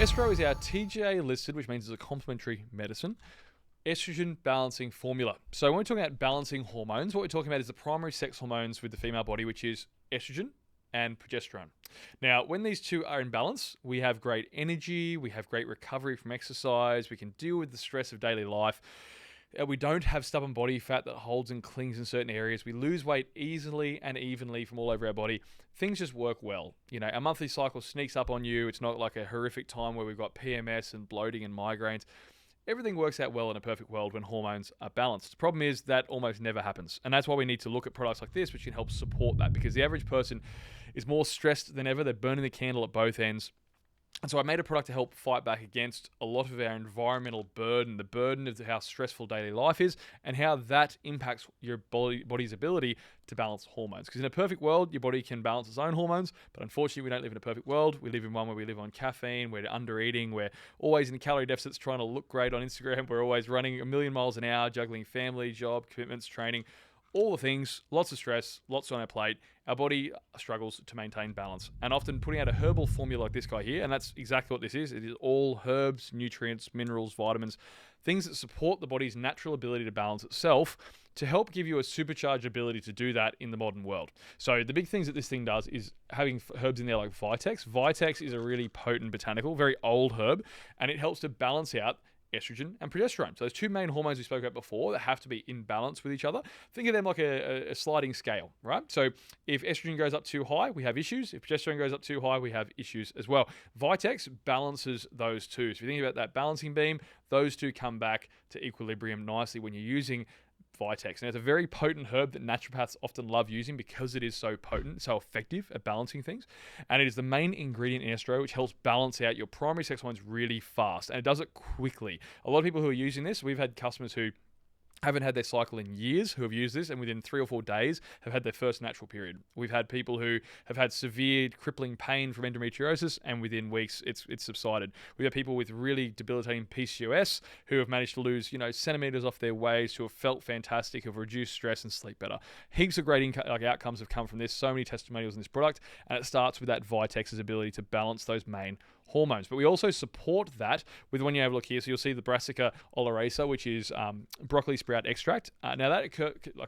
Estro is our TGA-Listed, which means it's a complementary medicine, estrogen balancing formula. So when we're talking about balancing hormones, what we're talking about is the primary sex hormones with the female body, which is estrogen and progesterone. Now, when these two are in balance, we have great energy, we have great recovery from exercise, we can deal with the stress of daily life. We don't have stubborn body fat that holds and clings in certain areas. We lose weight easily and evenly from all over our body. Things just work well. You know, our monthly cycle sneaks up on you. It's not like a horrific time where we've got PMS and bloating and migraines. Everything works out well in a perfect world when hormones are balanced. The problem is that almost never happens. And that's why we need to look at products like this, which can help support that, because the average person is more stressed than ever. They're burning the candle at both ends. And so I made a product to help fight back against a lot of our environmental burden, the burden of how stressful daily life is, and how that impacts your body's ability to balance hormones. Because in a perfect world, your body can balance its own hormones, but unfortunately, we don't live in a perfect world. We live in one where we live on caffeine, we're under eating, we're always in calorie deficits trying to look great on Instagram, we're always running a million miles an hour, juggling family, job, commitments, training, all the things, lots of stress, lots on our plate. Our body struggles to maintain balance. And often putting out a herbal formula like this guy here, and that's exactly what this is. It is all herbs, nutrients, minerals, vitamins, things that support the body's natural ability to balance itself to help give you a supercharged ability to do that in the modern world. So the big things that this thing does is having herbs in there like Vitex. Vitex is a really potent botanical, very old herb, and it helps to balance out estrogen and progesterone. So those two main hormones we spoke about before that have to be in balance with each other. Think of them like a sliding scale, right? So if estrogen goes up too high, we have issues. If progesterone goes up too high, we have issues as well. Vitex balances those two. So if you think about that balancing beam, those two come back to equilibrium nicely when you're using Vitex. Now, it's a very potent herb that naturopaths often love using because it is so potent, so effective at balancing things. And it is the main ingredient in Estro, which helps balance out your primary sex hormones really fast. And it does it quickly. A lot of people who are using this, we've had customers who haven't had their cycle in years who have used this, and within 3 or 4 days have had their first natural period. We've had people who have had severe crippling pain from endometriosis, and within weeks it's subsided. We have people with really debilitating PCOS who have managed to lose centimeters off their waist, who have felt fantastic, have reduced stress and sleep better. Heaps of great outcomes have come from this. So many testimonials in this product, and it starts with that Vitex's ability to balance those main hormones. But we also support that with, when you have a look here, so you'll see the Brassica oleracea, which is broccoli sprout extract. Now that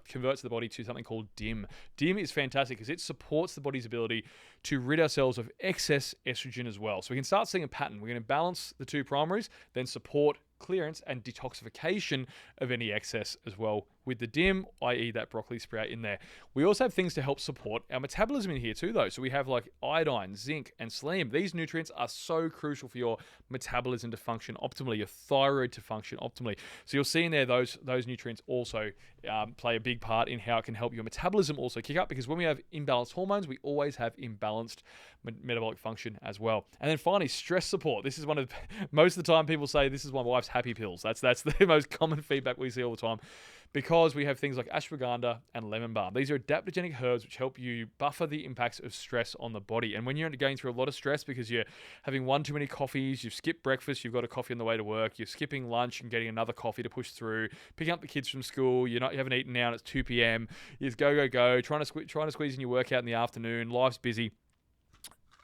converts the body to something called DIM. DIM is fantastic because it supports the body's ability to rid ourselves of excess estrogen as well. So we can start seeing a pattern. We're going to balance the two primaries, then support clearance and detoxification of any excess as well with the DIM, i.e. that broccoli sprout in there. We also have things to help support our metabolism in here too, though. So we have like iodine, zinc, and selenium. These nutrients are so crucial for your metabolism to function optimally, your thyroid to function optimally. So you'll see in there those nutrients also play a big part in how it can help your metabolism also kick up, because when we have imbalanced hormones, we always have imbalanced metabolic function as well. And then finally, stress support. This is one of most of the time people say this is my wife's happy pills. That's the most common feedback we see all the time, because we have things like ashwagandha and lemon balm. These are adaptogenic herbs which help you buffer the impacts of stress on the body. And when you're going through a lot of stress because you're having one too many coffees, you've skipped breakfast, you've got a coffee on the way to work, you're skipping lunch and getting another coffee to push through, picking up the kids from school, you haven't eaten now and it's 2 p.m, you just go, trying to squeeze in your workout in the afternoon, life's busy.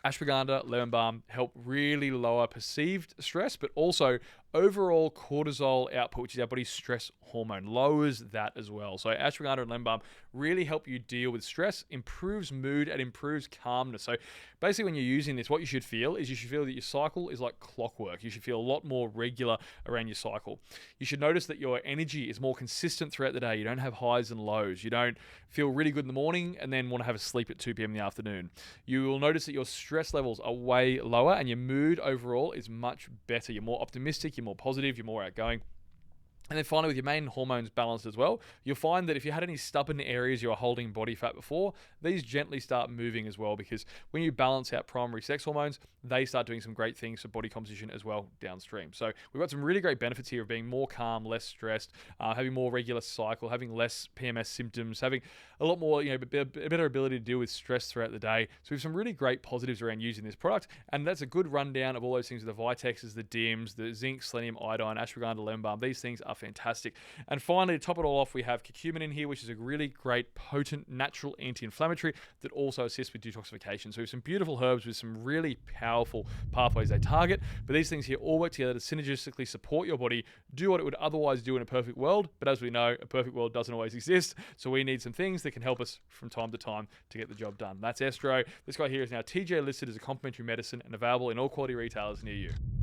Ashwagandha, lemon balm help really lower perceived stress, but also overall cortisol output, which is our body's stress hormone, lowers that as well. So ashwagandha and lemon balm really help you deal with stress, improves mood, and improves calmness. So basically when you're using this, what you should feel is that your cycle is like clockwork. You should feel a lot more regular around your cycle. You should notice that your energy is more consistent throughout the day. You don't have highs and lows. You don't feel really good in the morning and then want to have a sleep at 2 p.m. in the afternoon. You will notice that your stress levels are way lower and your mood overall is much better. You're more optimistic, you're more positive, you're more outgoing. And then finally, with your main hormones balanced as well, you'll find that if you had any stubborn areas you were holding body fat before, these gently start moving as well, because when you balance out primary sex hormones, they start doing some great things for body composition as well downstream. So we've got some really great benefits here of being more calm, less stressed, having more regular cycle, having less PMS symptoms, having a lot more, a better ability to deal with stress throughout the day. So we have some really great positives around using this product, and that's a good rundown of all those things with the Vitexes, the DIMs, the zinc, selenium, iodine, ashwagandha, lemon balm. These things are fantastic. And finally, to top it all off, we have curcumin in here, which is a really great, potent, natural anti-inflammatory that also assists with detoxification. So we have some beautiful herbs with some really powerful pathways they target. But these things here all work together to synergistically support your body, do what it would otherwise do in a perfect world. But as we know, a perfect world doesn't always exist. So we need some things that can help us from time to time to get the job done. That's Estro. This guy here is now TGA listed as a complementary medicine and available in all quality retailers near you.